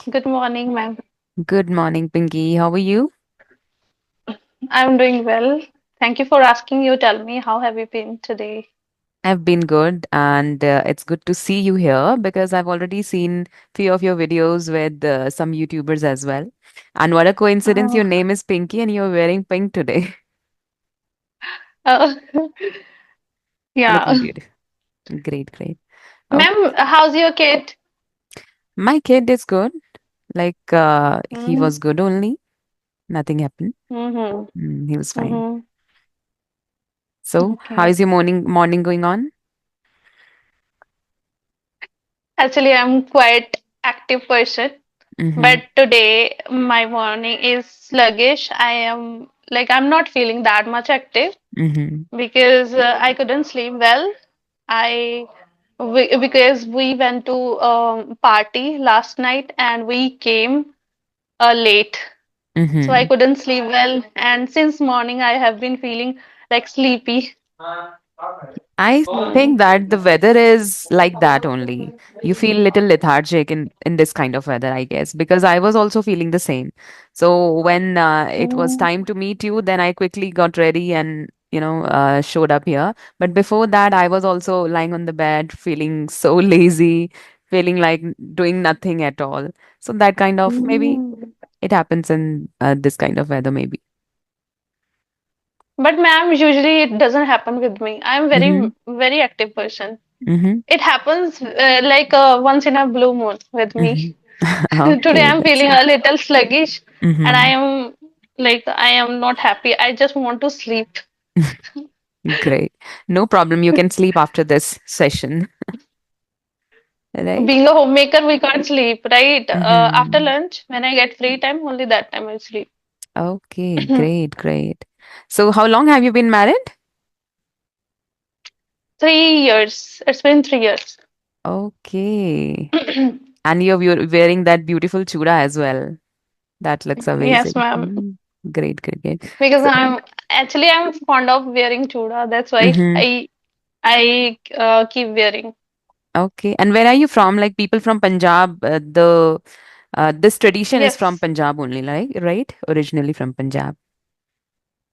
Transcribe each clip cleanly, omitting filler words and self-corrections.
Good morning, ma'am. Good morning, Pinky. How are you? I'm doing well. Thank you for asking. You tell me, how have you been today? I've been good, and it's good to see you here because I've already seen few of your videos with some YouTubers as well. And what a coincidence! Your Oh, name is Pinky, and you're wearing pink today. uh, yeah. Looking beautiful. Great, great. Oh, Ma'am, how's your kid? my kid is good. He Mm-hmm. was good only. Nothing happened. Mm-hmm. He was fine. Mm-hmm. So, how Okay. is your morning going on? Actually, I'm quite active person, Mm-hmm. but today my morning is sluggish. I'm not feeling that much active Mm-hmm. because I couldn't sleep well. I because we went to party last night and we came late, so I Mm-hmm. couldn't sleep well. And since morning, I have been feeling like sleepy. I think that the weather is like that only. You feel little lethargic in this kind of weather, I guess, because I was also feeling the same. So when it was Mm. time to meet you, then I quickly got ready and showed up here. But before that, I was also lying on the bed, feeling so lazy, feeling like doing nothing at all. So that kind of maybe Mm. it happens in this kind of weather, maybe. But ma'am, usually it doesn't happen with me. I'm Mm-hmm. very active person. Mm-hmm. It happens once in a blue moon with Mm-hmm. me. Today Okay, I'm that's feeling good. a little sluggish, and Mm-hmm. I am not happy. I just want to sleep. Great. No problem. You can sleep after this session, right? Being a homemaker, we can't sleep, right? After Mm-hmm. lunch, when I get free time, only that time I sleep. Okay, great, great. So, how long have you been married? 3 years. It's been 3 years. Okay. And you're wearing that beautiful chura as well. That looks Yes, amazing. ma'am. Great, great, great. Because So, I'm fond of wearing chuda. That's why mm-hmm. I keep wearing. Okay. And where are you from? Like people from Punjab, the this tradition is from Yes, Punjab only, like, right? Originally from Punjab.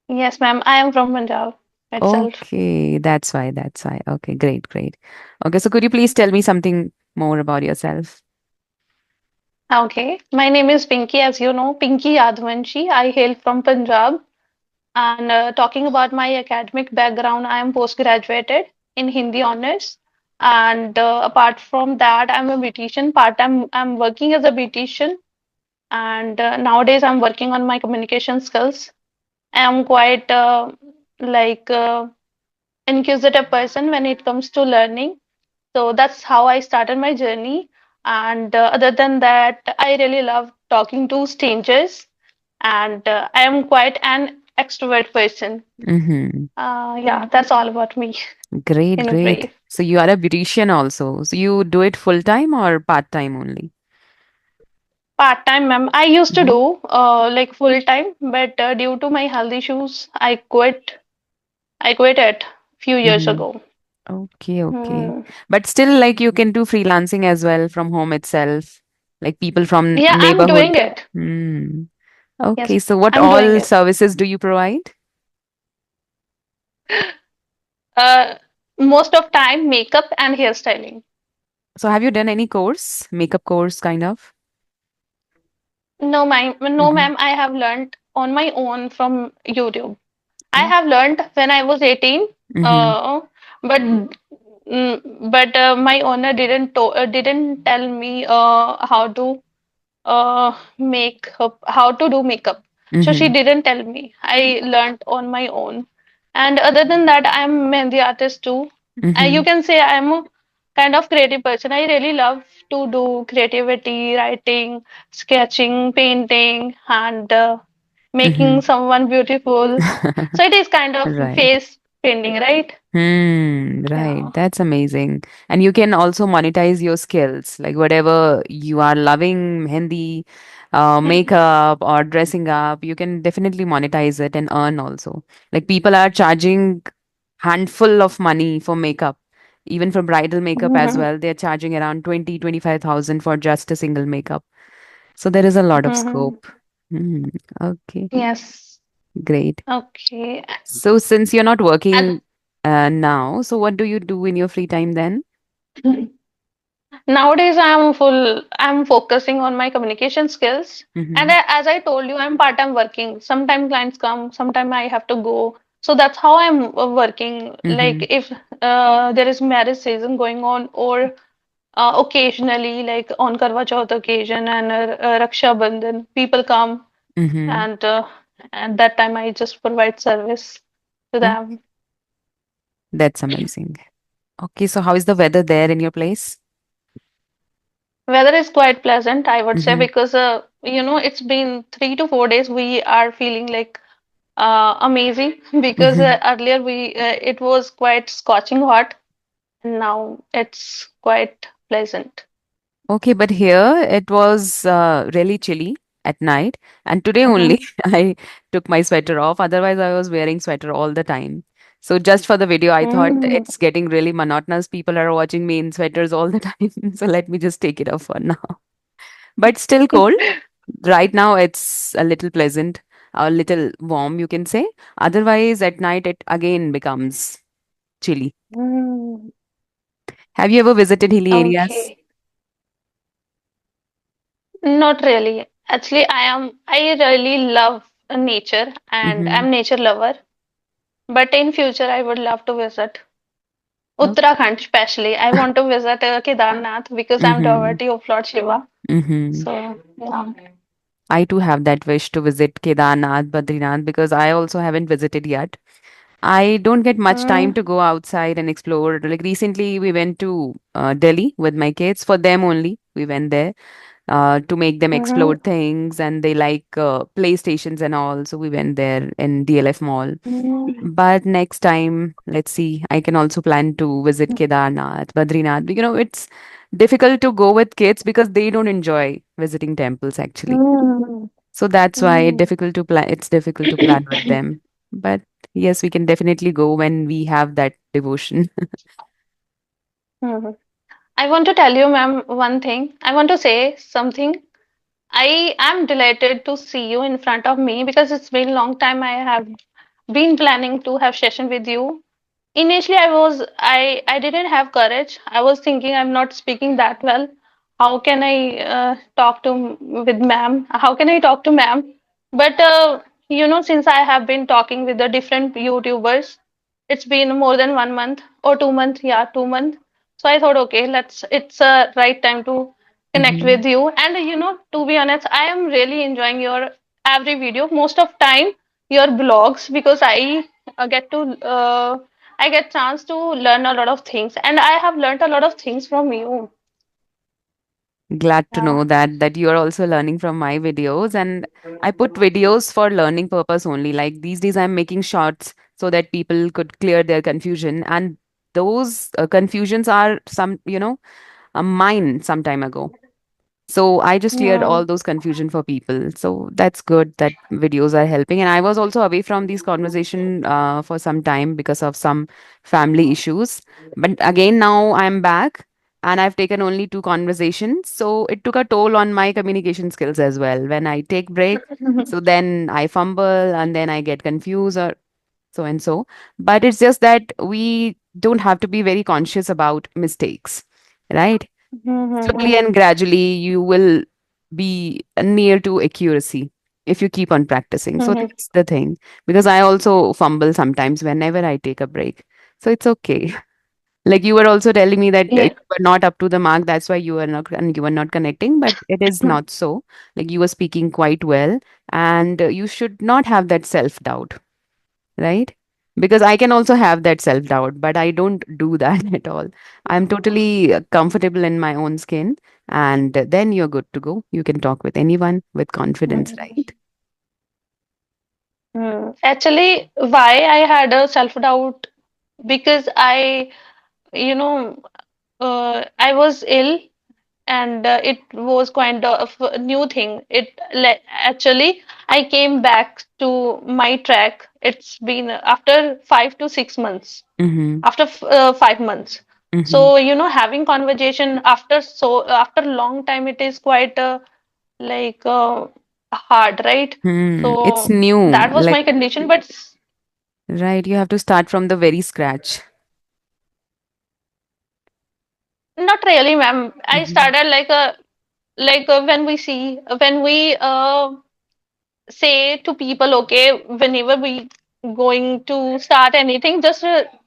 yes, ma'am. I am from Punjab itself. Okay, that's why. That's why. Okay, great, great. Okay, so could you please tell me something more about yourself? Okay, my name is Pinky, as you know, Pinky Yadvanshi. I hail from Punjab. And talking about my academic background, I am postgraduated in Hindi honors. And apart from that, I'm a beautician. Part time, I'm working as a beautician. And nowadays, I'm working on my communication skills. I'm quite like uh, inquisitive person when it comes to learning. So that's how I started my journey. And other than that, I really love talking to strangers. And I am quite an extrovert person. Mm-hmm. Yeah, that's all about me Great, in a great. brief. So you are a beautician also. So you do it full time or part time only? Part-time, ma'am. I used to Mm-hmm. do like full-time, but due to my health issues, I quit. I quit it few years Mm-hmm. ago. Okay, okay. Hmm. But still, like you can do freelancing as well from home itself, like people from Yeah, I'm doing neighborhood. it. Hmm. Yes, Okay, so what I'm doing all it. services do you provide? Uh, Most of time, makeup and hairstyling. So have you done any course, makeup course kind of? No, Mm-hmm. ma'am. I have learned on my own from YouTube. I Oh. have learned when I was 18, Mm-hmm. uh, but my owner didn't tell me how to do makeup. So she Mm-hmm. didn't tell me. I learned on my own. And other than that, I'm Mehndi artist too. You Mm-hmm. can say I'm a kind of creative person. I really love to do creativity, writing, sketching, painting, and making Mm-hmm. someone beautiful. So it is kind of Right. face painting, right? Right. Yeah. That's amazing. And you can also monetize your skills, like whatever you are loving, mehendi, makeup or dressing up, you can definitely monetize it and earn also. Like people are charging handful of money for makeup, even for bridal makeup as Mhm. well. They're charging around 20, 25,000 for just a single makeup. So there is a lot of Mm-hmm. scope. Hmm. Okay, Yes. great. Okay. So since you're not And working now, so what do you do in your free time then? nowadays, I'm focusing on my communication skills. And Mm-hmm. as I told you, I'm part-time working. Sometimes clients come, sometimes I have to go. So that's how I'm working. Mm-hmm. Like if there is marriage season going on, or occasionally, like on Karwa Chauth occasion and Raksha Bandhan, people come, Mm-hmm. and at that time I just provide service to Oh, them. that's amazing. Okay, so how is the weather there in your place? Weather is quite pleasant, I would say, Mm-hmm. because it's been 3 to 4 days. We are feeling like amazing because Mm-hmm. earlier we it was quite scorching hot, and now it's quite pleasant. Okay, but here it was really chilly at night, and today only Hmm. I took my sweater off. Otherwise, I was wearing sweater all the time. So just for the video, I thought Mm. it's getting really monotonous. People are watching me in sweaters all the time, so let me just take it off for now. But still cold. Right now, it's a little pleasant, a little warm, you can say. Otherwise, at night, it again becomes chilly. Mm. Have you ever visited hilly areas? Okay. Not really. Actually, I really love nature and Mm-hmm. I'm nature lover. But in future, I would love to visit Oh. Uttarakhand, especially. I want to visit Kedarnath because I'm Mm-hmm. devotee of Lord Shiva. Mm-hmm. So, yeah. I too have that wish to visit Kedarnath, Badrinath because I also haven't visited yet. I don't get much time Mm, to go outside and explore. Like recently, we went to Delhi with my kids. For them only, we went there to make them explore mm-hmm, things, and they like playstations and all. So we went there in DLF Mall. mm, But next time, let's see. I can also plan to visit Kedarnath, Badrinath. It's difficult to go with kids because they don't enjoy visiting temples actually. mm, So that's why mm. it's difficult to plan with them. But yes, we can definitely go when we have that devotion. Mhm. I want to tell you, ma'am, one thing. I want to say something. I am delighted to see you in front of me because it's been a long time I have been planning to have session with you. Initially, I didn't have courage. I was thinking I'm not speaking that well. How can I talk to with ma'am? How can I talk to ma'am? But since I have been talking with the different YouTubers, it's been more than 1 month or 2 months. Yeah, 2 months. So I thought, okay, it's a right time to connect Hmm. with you. And to be honest, I am really enjoying your every video. Most of time your blogs because I get chance to learn a lot of things, and I have learned a lot of things from you. Glad to Yeah. know that you are also learning from my videos, and I put videos for learning purpose only. Like these days, I'm making shorts so that people could clear their confusion, and those confusions are mine some time ago. So I just cleared Hmm. all those confusion for people. So that's good that videos are helping. And I was also away from these conversation for some time because of some family issues. But again, now I'm back and I've taken only two conversations. So it took a toll on my communication skills as well. When I take break, so then I fumble and then I get confused or so and so. But it's just that we don't have to be very conscious about mistakes, right? Slowly Hmm. and gradually, you will be near to accuracy if you keep on practicing. So Hmm. that's the thing. Because I also fumble sometimes whenever I take a break. So it's okay. Like you were also telling me that you Yeah. were not up to the mark, that's why you were not connecting, but it is not so. Like you were speaking quite well, and you should not have that self-doubt, right? Because I can also have that self doubt, but I don't do that at all. I'm totally comfortable in my own skin, and then you're good to go. You can talk with anyone with confidence, right? Actually, why I had a self-doubt because you know, I was ill and it was kind of a new thing. Actually, I came back to my track. It's been after 5 to 6 months. Mm-hmm. After 5 months. Mm-hmm. So, having conversation after long time, it is quite. like hard, right? It's So new. that was Like, my condition, but right, you have to start from the very scratch. not really, ma'am. I Mm-hmm. started like when we see when we say to people, okay, whenever we going to start anything, just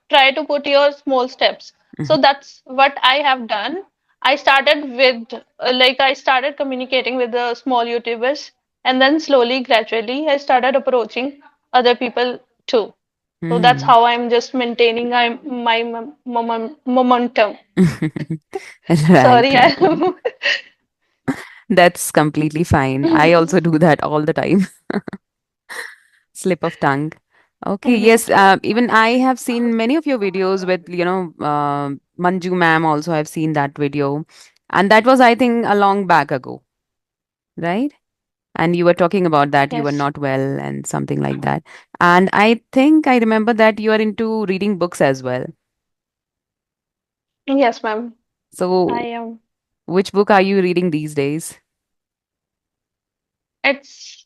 try to put your small steps. So that's what I have done. I started with I started communicating with the small YouTubers, and then slowly, gradually, I started approaching other people too. So that's Mm-hmm. how I'm just maintaining my momentum. Right, Sorry, right. I That's completely fine. I also do that all the time. Slip of tongue. Okay, Mhm. yes. Even I have seen many of your videos with, Manju ma'am also. I've seen that video. And that was, I think, a long back ago, right? And you were talking about that you were Yes, not well and something like that. And I think I remember that you are into reading books as well. yes, ma'am. I So, am. which book are you reading these days? It's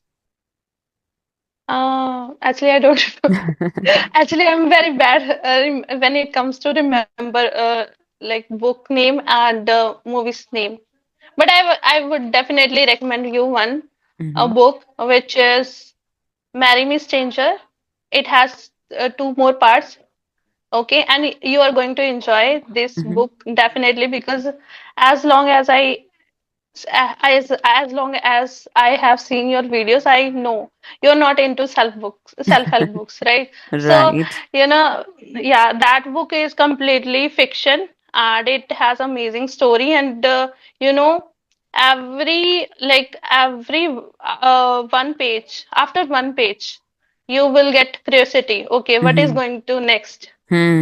actually I don't. Actually, I'm very bad when it comes to remember like book name and movie's name. But I would definitely recommend you one a Mm-hmm. book which is Marry Me Stranger. It has two more parts. Okay, and you are going to enjoy this Mm-hmm. book definitely because as long as as long as I have seen your videos, I know you're not into self-help books, right? So, Right. yeah, that book is completely fiction and it has amazing story and every one page after one page you will get curiosity. Okay, what is Mm-hmm. going to next?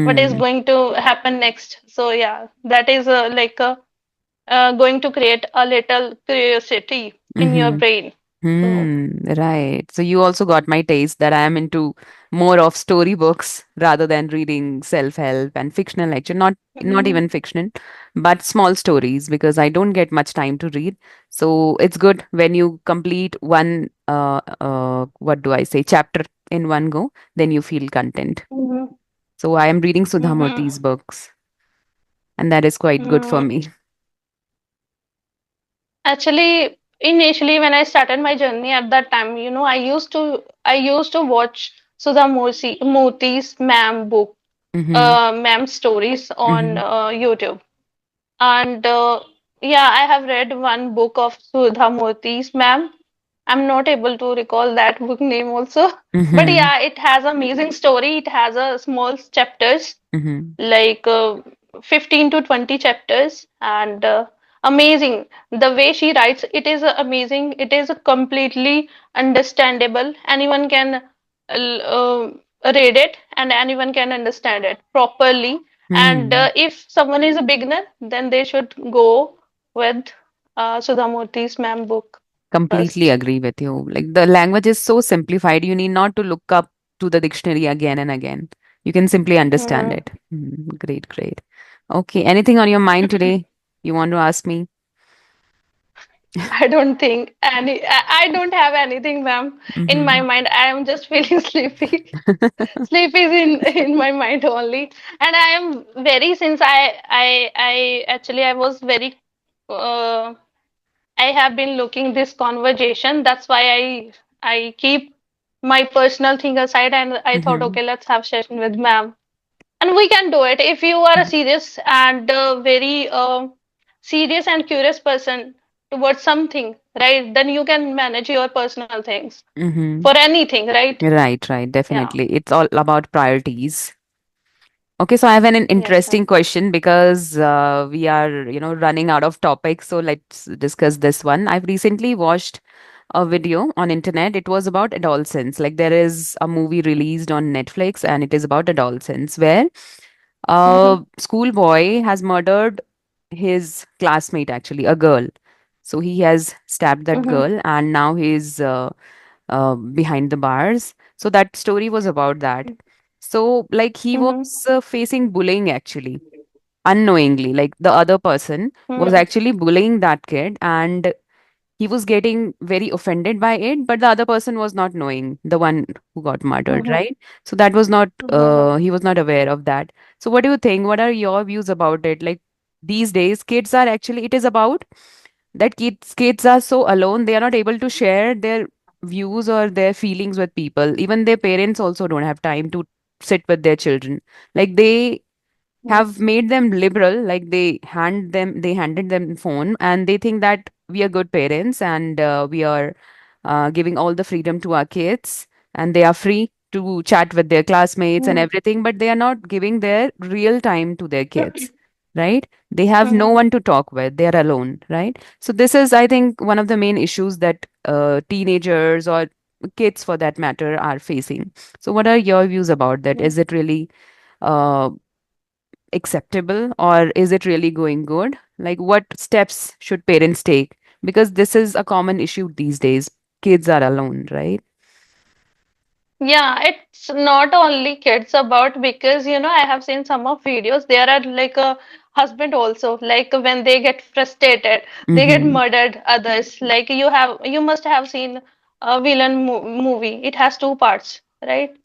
What is Hmm. going to happen next? So yeah, that is going to create a little curiosity in your Mm-hmm. brain. So, Right. So you also got my taste that I am into more of storybooks rather than reading self-help and fictional lecture. Not mhm, even fiction, but small stories because I don't get much time to read. So it's good when you complete one what do I say chapter in one go, then you feel content. mhm, So I am reading mhm, Sudhamurthy's books, and that is quite good for mhm. me. Actually, initially when I started my journey at that time, I used to watch Murthy's ma'am book, Mm-hmm. ma'am stories on Mm-hmm. YouTube. And yeah, I have read one book of Sudha Murthy's ma'am. I'm not able to recall that book name also. But Mm-hmm. yeah, it has amazing story. It has a small chapters, Mm-hmm. like 15 to 20 chapters, and amazing. The way she writes, it is amazing. It is completely understandable. Anyone can read it and anyone can understand it properly. And Hmm. if someone is a beginner, then they should go with Sudhamurthy's ma'am book Completely first. agree with you. Like the language is so simplified, you need not to look up to the dictionary again and again. You can simply understand Hmm. it. Great, great. Okay, anything on your mind today you want to ask me? I don't think I don't have anything, ma'am, in my Mm-hmm. mind. I am just feeling sleepy. Sleep is in my mind only, and I am very since I actually I was very uh, I have been looking this conversation. That's why I keep my personal thing aside, and I thought, Mm-hmm. okay, let's have session with ma'am, and we can do it if you are a serious and very serious and curious person towards something, right? Then you can manage your personal things Mm-hmm. for anything, right? Right, right, Yeah. definitely. It's all about priorities. Okay, so I have an Yes, interesting ma'am. question because we are, running out of topics. So let's discuss this one. I've recently watched a video on internet. It was about adolescence. Like there is a movie released on Netflix, and it is about adolescence where Mm-hmm. a schoolboy has murdered his classmate, actually, a girl. So he has stabbed that Mm-hmm. girl, and now he's behind the bars. So that story was about that. So, like, he Mm-hmm. was facing bullying actually, unknowingly. Like, the other person was Mm-hmm. actually bullying that kid, and he was getting very offended by it, but the other person was not knowing, the one who got murdered, Mm-hmm. right? So that was not, Mm-hmm. he was not aware of that. So what do you think? What are your views about it? Like these days, kids are actually, it is about that kids are so alone, they are not able to share their views or their feelings with people. Even their parents also don't have time to sit with their children. Like they have made them liberal, like they handed them phone and they think that we are good parents and we are giving all the freedom to our kids and they are free to chat with their classmates and Mm-hmm. everything, but they are not giving their real time to their kids, right? They have no Mm-hmm. one to talk with, they are alone, right? So this is, I think, one of the main issues that teenagers or kids for that matter are facing. So what are your views about that? Is it really uh, acceptable, or is it really going good? Like what steps should parents take, because this is a common issue these days, kids are alone, right? Yeah, it's not only kids about, because I have seen some of videos. There are like a husband also, like when they get frustrated, they get Mm-hmm. murdered others. Like you must have seen a villain mo movie. It has two parts, right?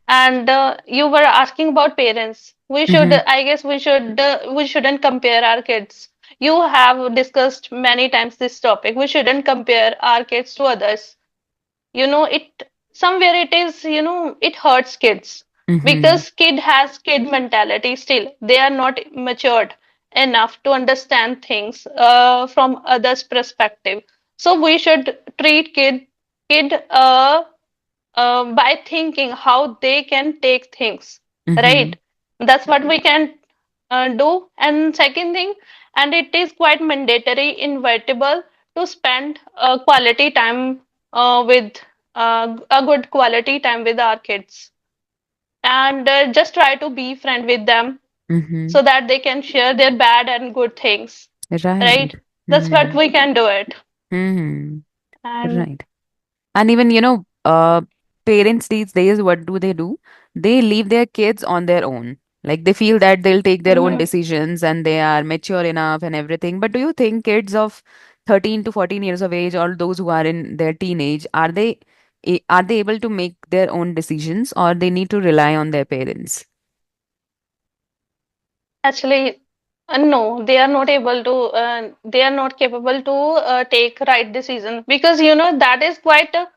And you were asking about parents. We should, Mm-hmm. I guess, we shouldn't compare our kids. You have discussed many times this topic. We shouldn't compare our kids to others. It somewhere it is, it hurts kids, Mm-hmm. because kid has kid mentality still. They are not matured enough to understand things from others perspective. So we should treat kid by thinking how they can take things, Mm-hmm. right? That's what we can do. And second thing, and it is quite mandatory, inevitable, to spend quality time with a good quality time with our kids, and just try to be friend with them Mm-hmm. so that they can share their bad and good things, Right. right? That's what Mm-hmm. we can do it. Mm-hmm. And Right. And even, parents these days, what do? They leave their kids on their own. Like they feel that they'll take their own mhm. decisions and they are mature enough and everything. But do you think kids of 13 to 14 years of age, or those who are in their teenage, are they able to make their own decisions, or they need to rely on their parents? Actually, no, they are not able to, they are not capable to take right decision, because that is quite a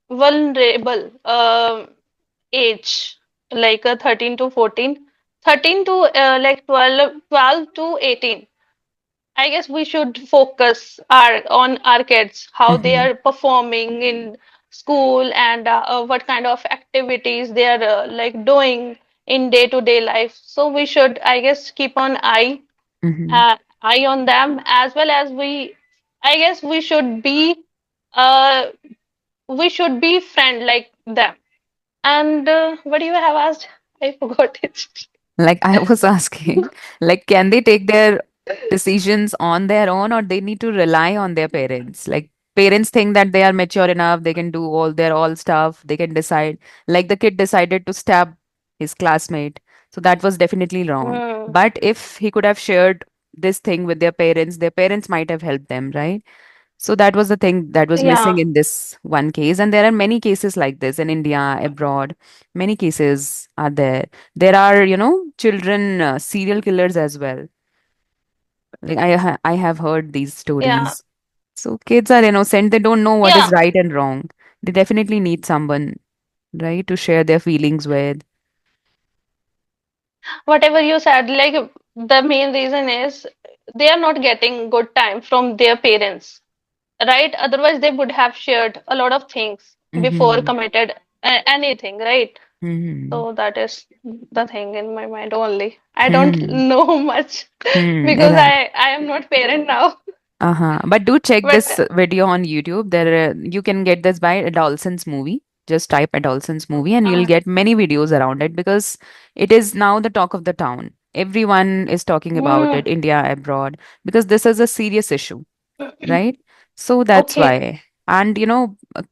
vulnerable age, like 13 to 14, 13 to like 12 to 18. I guess we should focus on our kids, how they Mm-hmm. are performing in school, and what kind of activities they are like doing in day-to-day life. So we should, I guess, keep an Mm-hmm. eye on them, as well as I guess, uh, we should be friend like them. And what do you have asked? I forgot it. Like I was asking, like, can they take their decisions on their own, or they need to rely on their parents? Like parents think that they are mature enough, they can do all stuff, they can decide. Like the kid decided to stab his classmate. So that was definitely wrong. Hmm. But if he could have shared this thing with their parents might have helped them, right? So that was the thing that was missing Yeah, in this one case. And there are many cases like this in India, abroad. Many cases are there. There are, children serial killers as well. Like I have heard these yeah, stories. So kids are innocent. They don't know what is yeah. right and wrong. They definitely need someone, right, to share their feelings with. Whatever you said, like the main reason is they are not getting good time from their parents, right? Otherwise, they would have shared a lot of things before Mm-hmm. committed anything, right? Mm-hmm. So that is the thing in my mind only. I don't Mm-hmm. know much because Right. I am not parent now. Uh-huh. But do check this But video on YouTube. There, you can get this by Adolescence movie. Just type Adolescence movie, and you'll uh, get many videos around it because it is now the talk of the town. Everyone is talking about mm, it, India, abroad, because this is a serious issue, right? So that's okay. why. And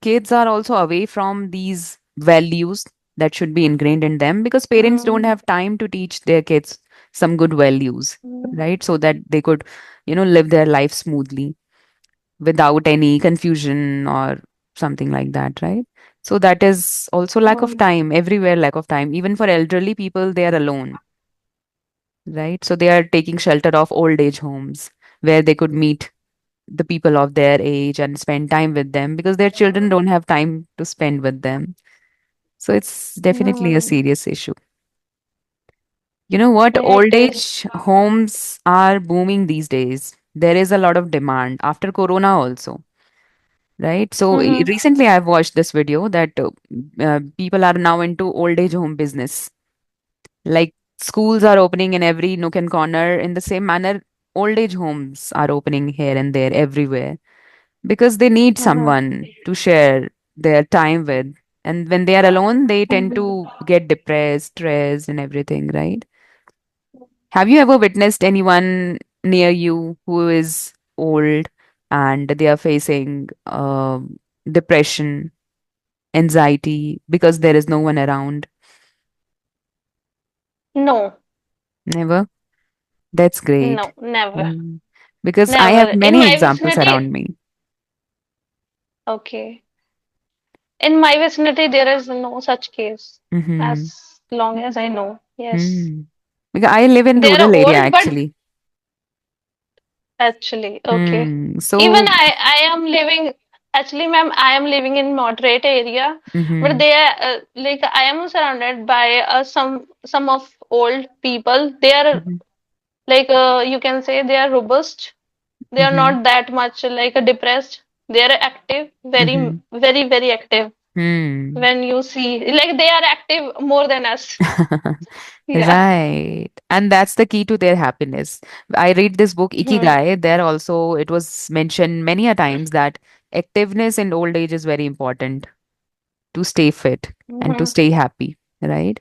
kids are also away from these values that should be ingrained in them because parents don't Mm, have time to teach their kids some good values, mm, right? So that they could, live their life smoothly. without any confusion or something like that, right? So that is also lack of Mm, time, everywhere lack of time. Even for elderly people, they are alone, right? So they are taking shelter of old age homes where they could meet the people of their age and spend time with them because their children don't have time to spend with them. So it's definitely a mm, serious issue. You know what? it Old is. age homes are booming these days. There is a lot of demand after Corona also, right? So Mm-hmm. recently I've watched this video that people are now into old age home business. Like schools are opening in every nook and corner. In the same manner, old age homes are opening here and there everywhere because they need Mm-hmm. someone to share their time with. And when they are alone, they tend Mm-hmm. to get depressed, stressed, and everything, right? Have you ever witnessed anyone near you who is old and they are facing depression, anxiety because there is no one around? No, Never? That's great. no, never, Mm. Because I have never. In many my examples vicinity, around me. okay. In my vicinity, there is no such case, Mm-hmm. as long as I know. Yes. Mm. Because I live in They are rural area old, but actually. actually, okay. Hmm. Even So, I am living, actually, ma'am, I am living in moderate area, but mm-hmm, they are like I am surrounded by some of old people. They are mm-hmm, like you can say they are robust. They are mm-hmm, not that much like depressed. They are active, very, mm-hmm, very, very active. hmm. When you see, like they are active more than us. Yeah. Right. And that's the key to their happiness. I read this book, Hmm. Ikigai. There also, it was mentioned many a times that activeness in old age is very important to stay fit and to Hmm. stay happy, right?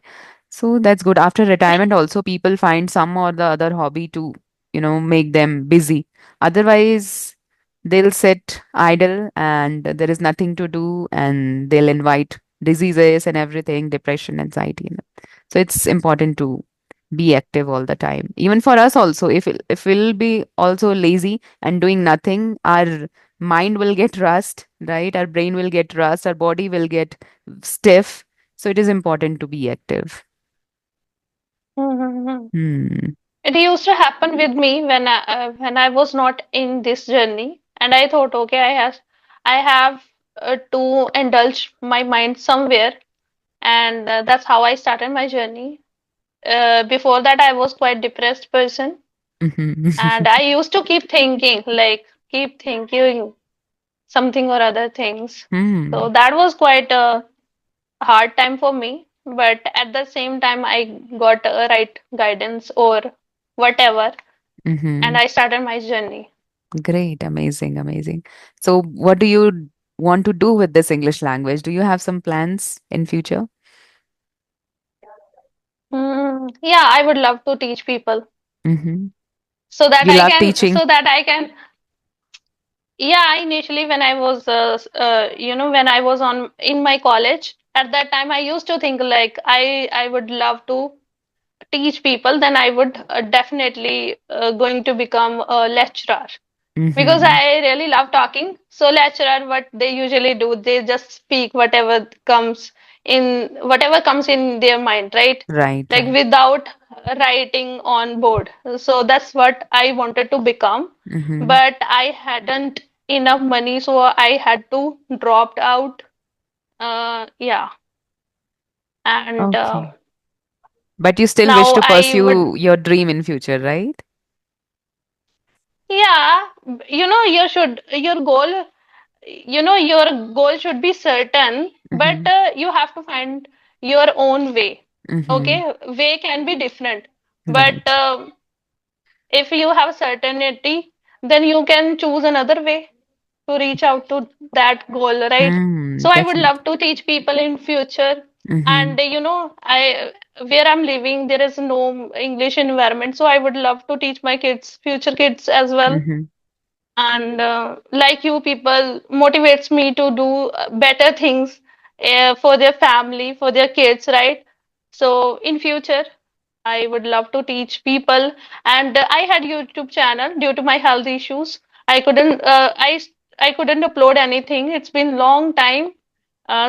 So that's good. After retirement, also people find some or the other hobby to, make them busy. Otherwise, they'll sit idle and there is nothing to do and they'll invite diseases and everything, depression, anxiety. So it's important to be active all the time. Even for us also, if we'll be also lazy and doing nothing, our mind will get rust, right? Our brain will get rust, our body will get stiff. So it is important to be active. Hmm. Hmm. It used to happen with me when I was not in this journey, and I thought, okay, I have to indulge my mind somewhere, and that's how I started my journey. Before that, I was quite depressed person, and Mhm. I used to keep thinking something or other things. So Hmm. that was quite a hard time for me, but at the same time, I got a right guidance or whatever, and Hmm. I started my journey. Great, amazing, amazing. So what do you want to do with this English language? Do you have some plans in future? Yeah, I would love to teach people Hmm. so You that love I can, teaching? so that I can. Yeah, initially when I was, when I was on in my college, at that time I used to think like I would love to teach people. Then I would definitely going to become a lecturer. Because Hmm. I really love talking. So lecturer, what they usually do, they just speak whatever comes in their mind, right? Right, Like right. without writing on board. So that's what I wanted to become. Hmm. But I hadn't enough money, so I had to dropped out. Yeah, and Okay. But you still wish now to I would. pursue your dream in future, right? Yeah, your goal should be certain, but Mm-hmm. you have to find your own way. Mm-hmm. Okay, way can be different, but Right. if you have certainty, then you can choose another way to reach out to that goal, right? Hmm. So I would Definitely. love to teach people in future, Mm-hmm. and I where I'm living, there is no English environment, so I would love to teach my kids, future kids as well, Mm-hmm. and like you people motivates me to do better things for their family, for their kids, right? So in future I would love to teach people, and I had YouTube channel. Due to my health issues, I couldn't I couldn't upload anything. It's been long time,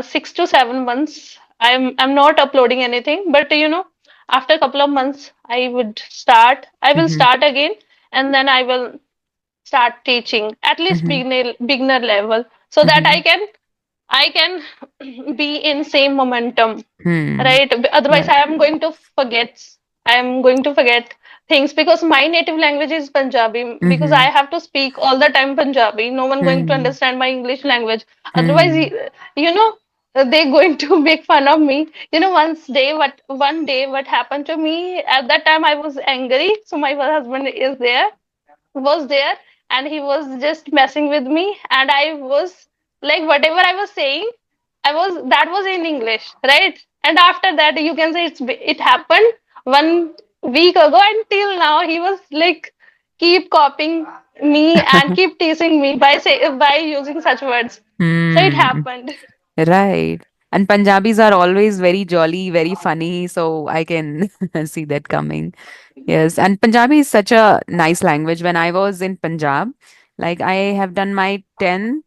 6 to 7 months. I'm not uploading anything, but after a couple of months, I would start. I will Mm-hmm. start again, and then I will start teaching at least Mm-hmm. beginner level, so that Mm-hmm. I can be in same momentum, Hmm. right? Otherwise, Right. I am going to forget things because my native language is Punjabi. Because I Mm-hmm. have to speak all the time Punjabi. No one going to Hmm. understand my English language. Otherwise, Hmm. you know, they're going to make fun of me. One day, what happened to me at that time, I was angry. So my husband is there was there and he was just messing with me, and I was like, whatever I was saying, that was in English, right? And after that, you can say it happened 1 week ago, and till now he was like keep copying me and keep teasing me by using such words. So it Hmm. happened. Right. And Punjabis are always very jolly, very funny, so I can see that coming. Yes, and Punjabi is such a nice language. When I was in Punjab, like I have done my 10th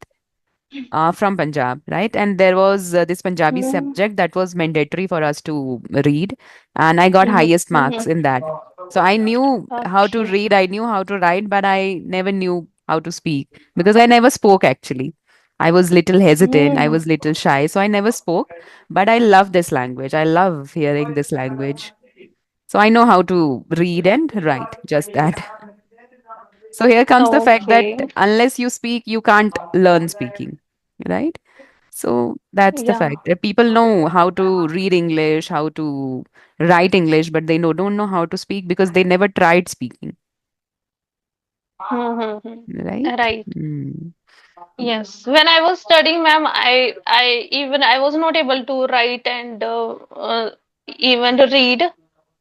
from Punjab, right? And there was this Punjabi Mhm. subject that was mandatory for us to read, and I got Mhm. highest marks Mhm. in that. So I knew how to Okay. read, I knew how to write, but I never knew how to speak because I never spoke actually. I was little hesitant, I Mm. was little shy, so I never spoke. But I love this language. I love hearing this language. So I know how to read and write, just that. So here comes the fact that Okay. unless you speak, you can't learn speaking, right? So that's the Yeah. fact. People know how to read English, how to write English, but they don't know how to speak because they never tried speaking, Mm-hmm. right? Right. Mm. Yes. When I was studying, ma'am, I was not able to write and even to read.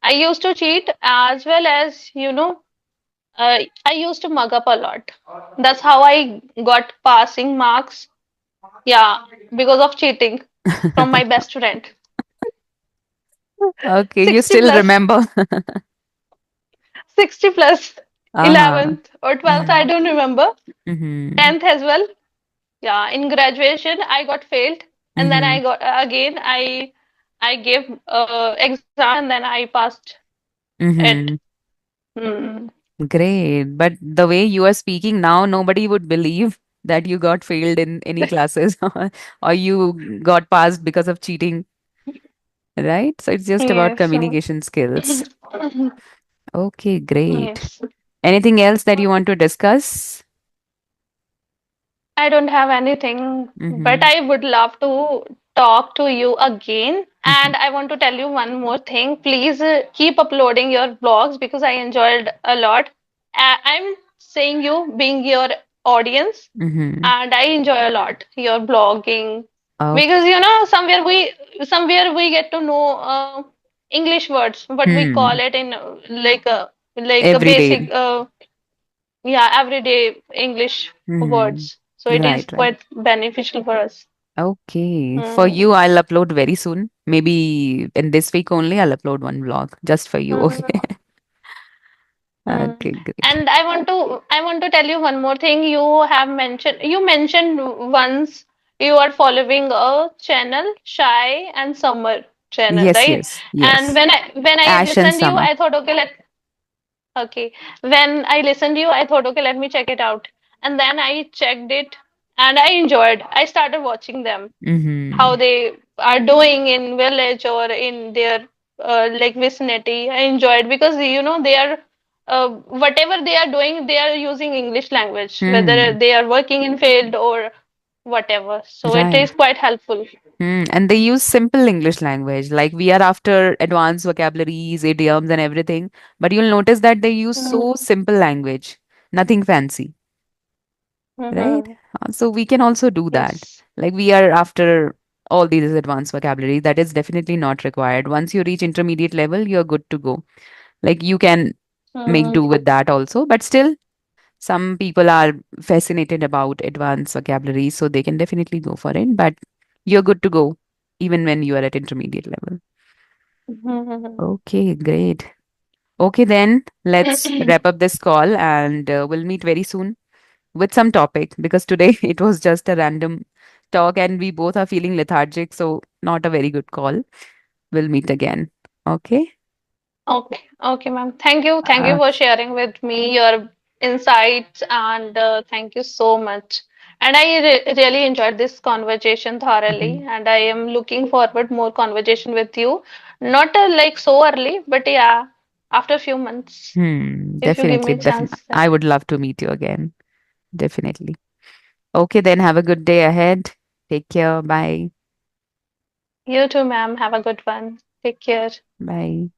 I used to cheat as well as, I used to mug up a lot. That's how I got passing marks. Yeah, because of cheating from my best friend. Okay, you 60 still plus, remember. 60 plus, Uh-huh. 11th or 12th, I Mm-hmm. don't remember. Mm-hmm. 10th as well. Yeah, in graduation I got failed, and then Mm-hmm. I got again I gave exam and then I passed it. Mm-hmm. Hmm. Great. But the way you are speaking now, nobody would believe that you got failed in any classes or you got passed because of cheating, right? So it's just about Yes. communication skills. Okay, great. Yes. Anything else that you want to discuss? I don't have anything, but Mm-hmm. I would love to talk to you again. Mm-hmm. And I want to tell you one more thing. Please keep uploading your vlogs because I enjoyed a lot. I'm saying you being your audience, Mm-hmm. and I enjoy a lot your blogging because Okay. somewhere we get to know English words, what we call Hmm. it in like a Every day. basic yeah, everyday English Mm-hmm. words. So it is Right, right. quite beneficial for us. Okay. For Hmm. you, I'll upload very soon. Maybe in this week only, I'll upload one vlog just for you. Okay. Hmm. Okay, great. And I want to tell you one more thing. You mentioned once you are following a channel, Shy and Summer channel, Yes, right? yes, And yes. when I Ash and listened to you, summer. I thought, okay. When I listened to you, I thought, okay, let me check it out. And then I checked it and I enjoyed. I started watching them, how Mm-hmm. they are doing in village or in their like vicinity. I enjoyed because they are whatever they are doing, they are using English language, whether Hmm. they are working in field or whatever. So it Right. is quite helpful. And they use simple English language. Like we are after advanced vocabularies, idioms, and everything. But you'll notice that they use so Mm-hmm. simple language, nothing fancy, right? Mm-hmm. So we can also do that. Yes. Like we are after all these advanced vocabulary that is definitely not required. Once you reach intermediate level, you're good to go. Like you can make do Mm-hmm. with that also. But still, some people are fascinated about advanced vocabulary, so they can definitely go for it. But you're good to go even when you are at intermediate level. Mm-hmm. Okay, great. Okay, then let's wrap up this call and we'll meet very soon with some topic because today it was just a random talk and we both are feeling lethargic, so not a very good call. We'll meet again. Okay. Okay, okay, ma'am. Thank you Uh, for sharing with me your insights, and thank you so much. And I really enjoyed this conversation thoroughly, mhm. and I am looking forward more conversation with you. Not like so early, but yeah, after a few months, if you give me Definitely. a chance. Yeah. I would love to meet you again. Definitely. Okay, then have a good day ahead. Take care. Bye. You too, ma'am. Have a good one. Take care. Bye.